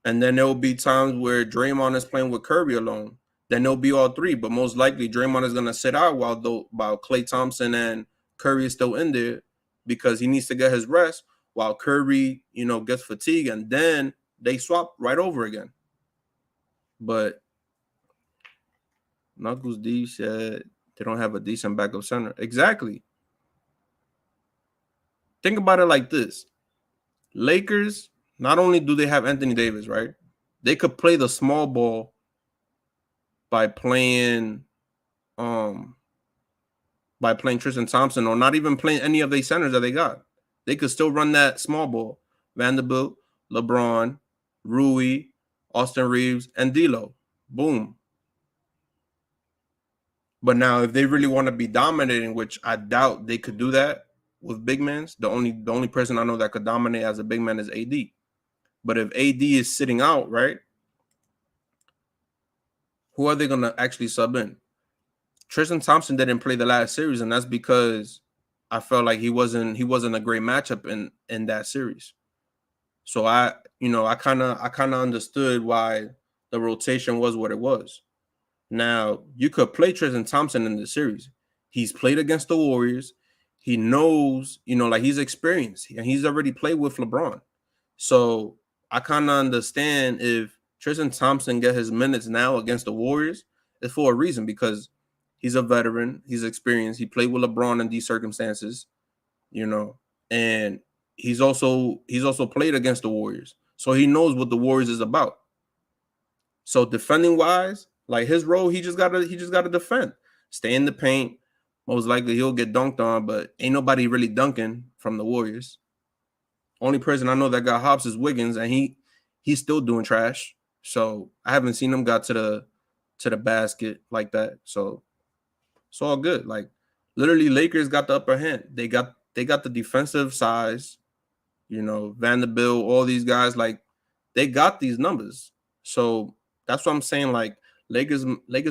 And then there will be times where Draymond is playing with Curry alone. Then there'll be all three, but most likely Draymond is gonna sit out while Klay Thompson and Curry is still in there because he needs to get his rest while Curry, gets fatigued, and then they swap right over again. But Knuckles D said they don't have a decent backup center. Exactly. Think about it like this. Lakers, not only do they have Anthony Davis, right? They could play the small ball by playing Tristan Thompson or not even playing any of the centers that they got. They could still run that small ball. Vanderbilt, LeBron, Rui, Austin Reeves, and D'Lo. Boom. But now, if they really want to be dominating, which I doubt they could do that with big men, the only person I know that could dominate as a big man is AD. But if AD is sitting out, right, who are they going to actually sub in? Tristan Thompson didn't play the last series, and that's because I felt like he wasn't a great matchup in that series. So I kind of understood why the rotation was what it was. Now, you could play Tristan Thompson in the series. He's played against the Warriors. He knows, like he's experienced, and he's already played with LeBron. So I kind of understand if Tristan Thompson get his minutes now against the Warriors, it's for a reason because he's a veteran, he's experienced, he played with LeBron in these circumstances, and he's also played against the Warriors. So he knows what the Warriors is about. So defending wise, like his role, he just gotta defend, stay in the paint. Most likely he'll get dunked on, but ain't nobody really dunking from the Warriors. Only person I know that got hops is Wiggins, and he's still doing trash. So I haven't seen him got to the basket like that. So it's all good. Like literally, Lakers got the upper hand. They got the defensive size. Vanderbilt, all these guys, like they got these numbers. So that's what I'm saying. Like Lakers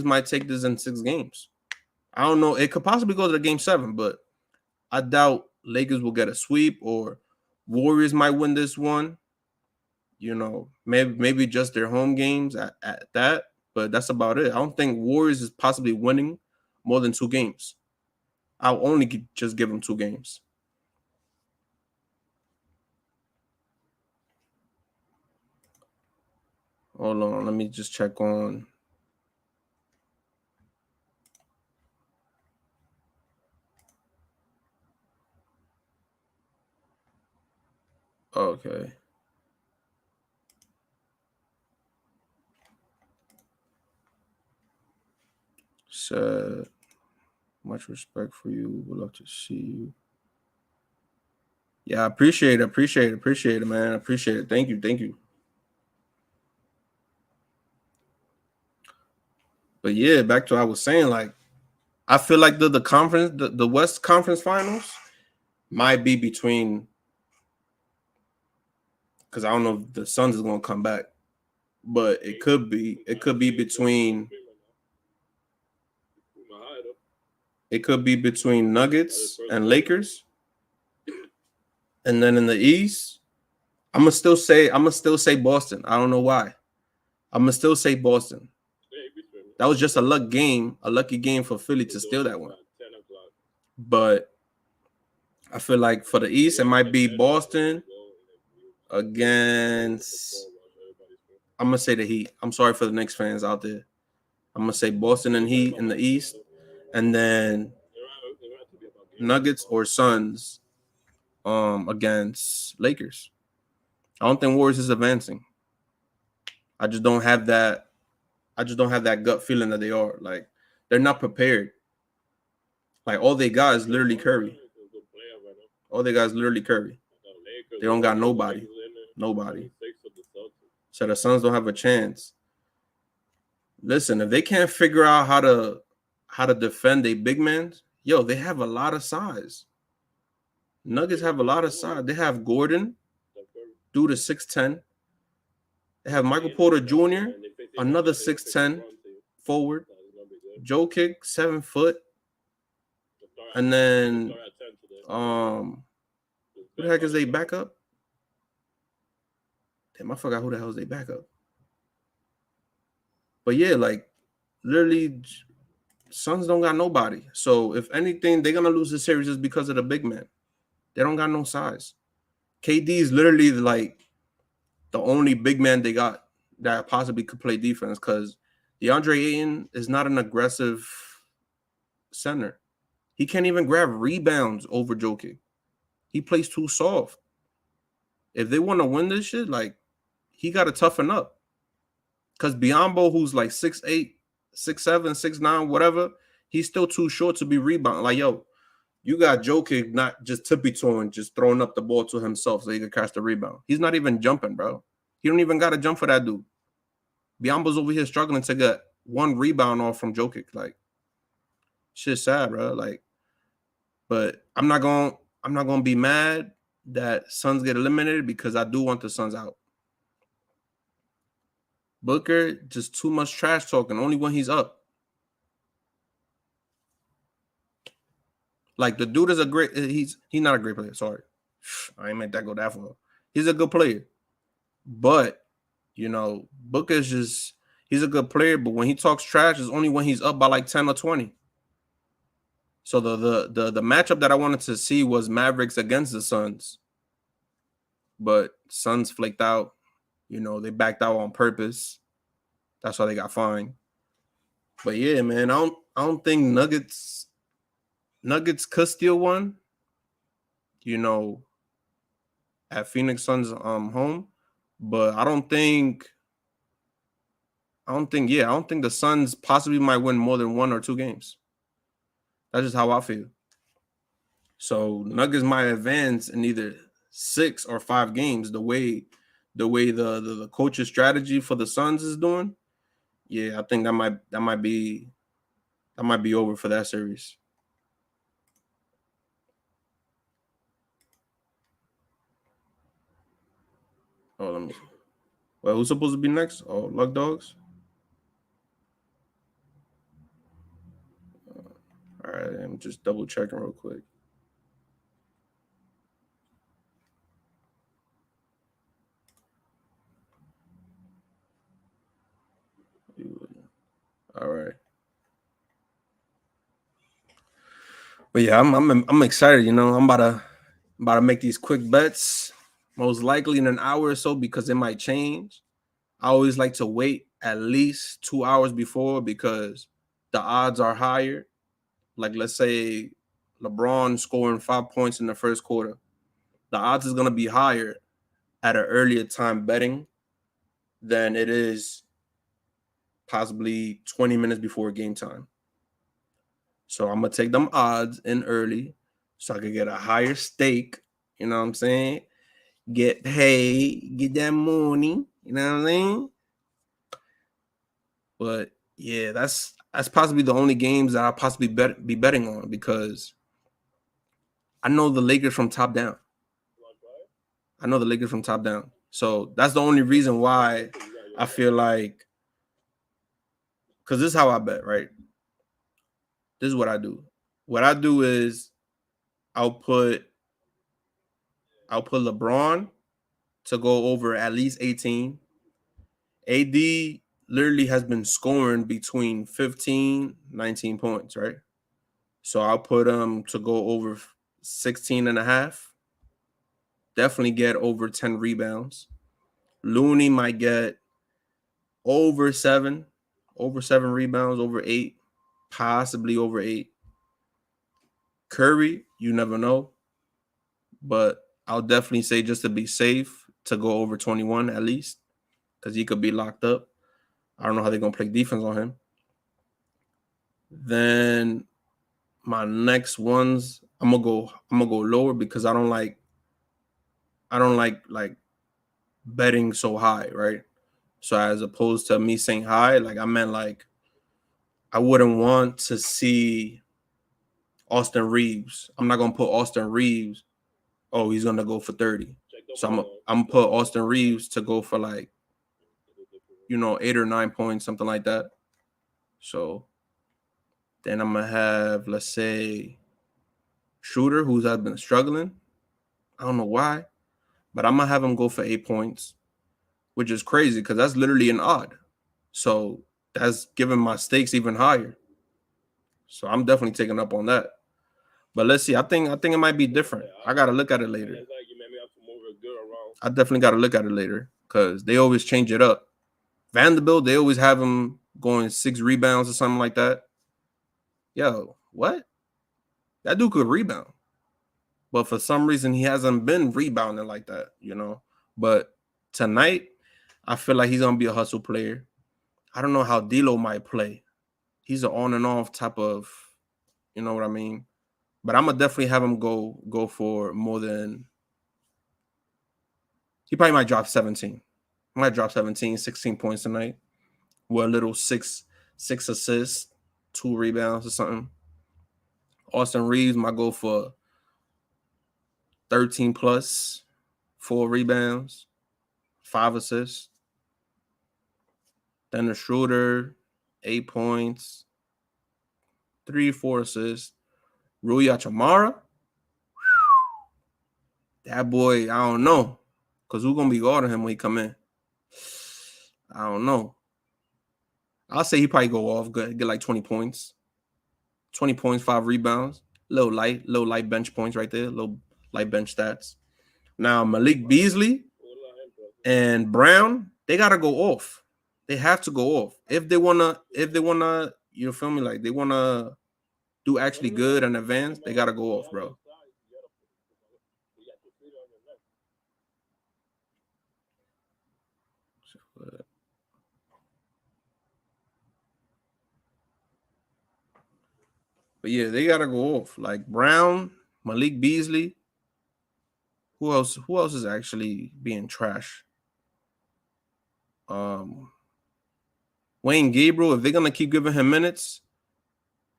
might take this in 6 games. I don't know. It could possibly go to the game 7, but I doubt Lakers will get a sweep or Warriors might win this one. Maybe just their home games at that, but that's about it. I don't think Warriors is possibly winning more than 2 games. I'll only just give them 2 games. Hold on, let me just check on. Okay. Said Much respect for you. Would love to see you. Yeah, I appreciate it, man. I appreciate it. Thank you. But yeah, back to what I was saying, like I feel like the conference, the West Conference Finals might be between, because I don't know if the Suns is gonna come back, but it could be between Nuggets and Lakers. And then in the East, I'm gonna still say Boston. I don't know why. I'm gonna still say Boston. That was just a lucky game for Philly to steal that one. But I feel like for the East, it might be Boston against. I'm gonna say the Heat. I'm sorry for the Knicks fans out there. I'm gonna say Boston and Heat in the East, and then Nuggets or Suns against Lakers. I don't think Warriors is advancing. I just don't have that gut feeling that they are. Like they're not prepared. Like all they got is literally Curry. They don't got nobody. So the Suns don't have a chance. Listen, if they can't figure out how to defend a big man, they have a lot of size. Nuggets have a lot of size. They have Gordon, dude is 6'10". They have Michael Porter Jr., another 6'10" forward. Jokic, 7 foot. And then who the heck is they backup? Damn, I forgot who the hell is they backup. But yeah, like literally Suns don't got nobody. So if anything, they're gonna lose the series just because of the big man. They don't got no size. KD is literally like the only big man they got that possibly could play defense because DeAndre Ayton is not an aggressive center. He can't even grab rebounds over Jokic. He plays too soft. If they want to win this shit, like he got to toughen up. Because Biyombo, who's like 6'8", 6'7", 6'9", whatever, he's still too short to be rebounding. Like, you got Jokic not just tippy-toeing, just throwing up the ball to himself so he can catch the rebound. He's not even jumping, bro. He don't even got to jump for that dude. Biyombo's over here struggling to get one rebound off from Jokic. Like, shit's sad, bro. Like, but I'm not gonna be mad that Suns get eliminated because I do want the Suns out. Booker, just too much trash talking, only when he's up. Like the dude is he's not a great player. Sorry. I ain't meant that go that far. He's a good player. But, Booker's he's a good player, but when he talks trash, it's only when he's up by like 10 or 20. So the matchup that I wanted to see was Mavericks against the Suns. But Suns flaked out. They backed out on purpose. That's why they got fined. But yeah, man, I don't think Nuggets could steal one. At Phoenix Suns home. But I don't think the Suns possibly might win more than 1 or 2 games. That's just how I feel. So Nuggets might advance in either 6 or 5 games. The way the coach's strategy for the Suns is doing, yeah, I think that might be over for that series. Oh, let me. Well, who's supposed to be next? Oh, Luck Dogs. All right, I'm just double checking real quick. All right. But yeah, I'm excited. I'm about to make these quick bets. Most likely in an hour or so because it might change. I always like to wait at least 2 hours before because the odds are higher. Like let's say LeBron scoring 5 points in the first quarter, the odds is going to be higher at an earlier time betting than it is possibly 20 minutes before game time. So I'm gonna take them odds in early so I could get a higher stake. You know what I'm saying? Get paid, get that money. You know what I'm saying? But yeah, that's possibly the only games that I'll possibly be betting on because I know the Lakers from top down. I know the Lakers from top down. So that's the only reason why I feel like, because this is how I bet, right? This is what I do. What I do is I'll put LeBron to go over at least 18. AD literally has been scoring between 15, 19 points, right? So I'll put him to go over 16 and a half. Definitely get over 10 rebounds. Looney might get over 7 rebounds, over 8, possibly over 8. Curry, you never know. But I'll definitely say, just to be safe, to go over 21 at least, because he could be locked up. I don't know how they're gonna play defense on him. Then my next ones, I'm gonna go lower because I don't like betting so high, right? So as opposed to me saying high, like I meant like I wouldn't want to see Austin Reeves. I'm not gonna put Austin Reeves. Oh, he's gonna go for 30. So I'm gonna put Austin Reeves to go for like, 8 or 9 points, something like that. So then I'm gonna have, let's say, Shooter, who's has been struggling. I don't know why, but I'm gonna have him go for 8 points, which is crazy because that's literally an odd. So that's giving my stakes even higher. So I'm definitely taking up on that. But let's see. I think it might be different. I gotta look at it later. I definitely gotta look at it later because they always change it up. Vanderbilt, they always have him going 6 rebounds or something like that. Yo, what? That dude could rebound. But for some reason, he hasn't been rebounding like that, But tonight, I feel like he's going to be a hustle player. I don't know how D'Lo might play. He's an on and off type of, you know what I mean? But I'm going to definitely have him go for more than, he probably might drop 17. He might drop 17, 16 points tonight with a little six assists, 2 rebounds or something. Austin Reeves might go for 13 plus, 4 rebounds, 5 assists. Then the Schroeder, 8 points, 3-4 assists. Rui Hachimura, that boy, I don't know. Because who's going to be guarding him when he come in? I don't know. I'll say he probably go off, get like 20 points. 20 points, 5 rebounds. Little light bench points right there. Little light bench stats. Now, Malik Beasley and Brown, they got to go off. They have to go off. If they wanna, you feel me? Like they wanna do actually good and advance, they gotta go off, bro. But yeah, they gotta go off. Like Brown, Malik Beasley. Who else is actually being trash? Wayne Gabriel, if they're gonna keep giving him minutes,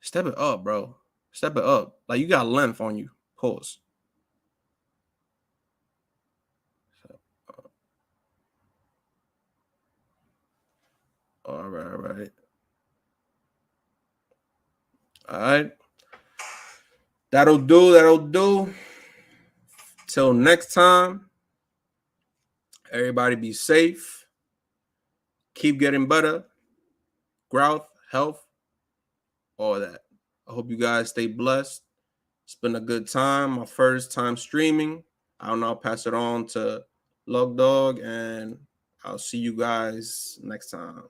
step it up, bro. Step it up. Like you got length on you. Pause. All right. All right. That'll do. Till next time, everybody be safe. Keep getting better. Growth, health, all that. I hope you guys stay blessed. It's been a good time. My first time streaming. I'll now pass it on to Lug Dog, and I'll see you guys next time.